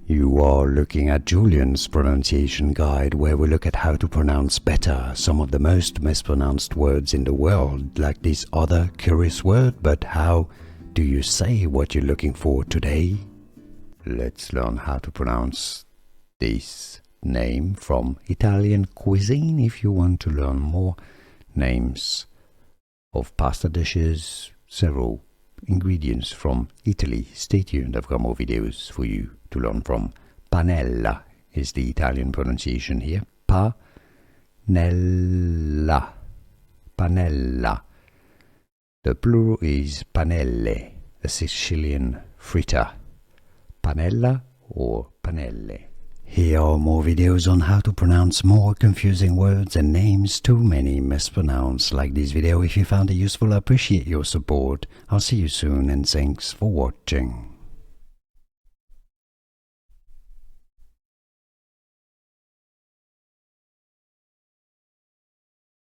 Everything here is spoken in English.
You are looking at Julian's pronunciation guide, where we look at how to pronounce better some of the most mispronounced words in the world, like this other curious word. But how do you say what you're looking for today? Let's learn how to pronounce this name from Italian cuisine. If you want to learn more names of pasta dishes, several ingredients from Italy, stay tuned. I've got more videos for you to learn from. Panella is the Italian pronunciation here. Panella. Panella. The plural is panelle, the Sicilian fritter. Panella or panelle. Here are more videos on how to pronounce more confusing words and names too many mispronounced. Like this video if you found it useful. I appreciate your support. I'll see you soon and thanks for watching.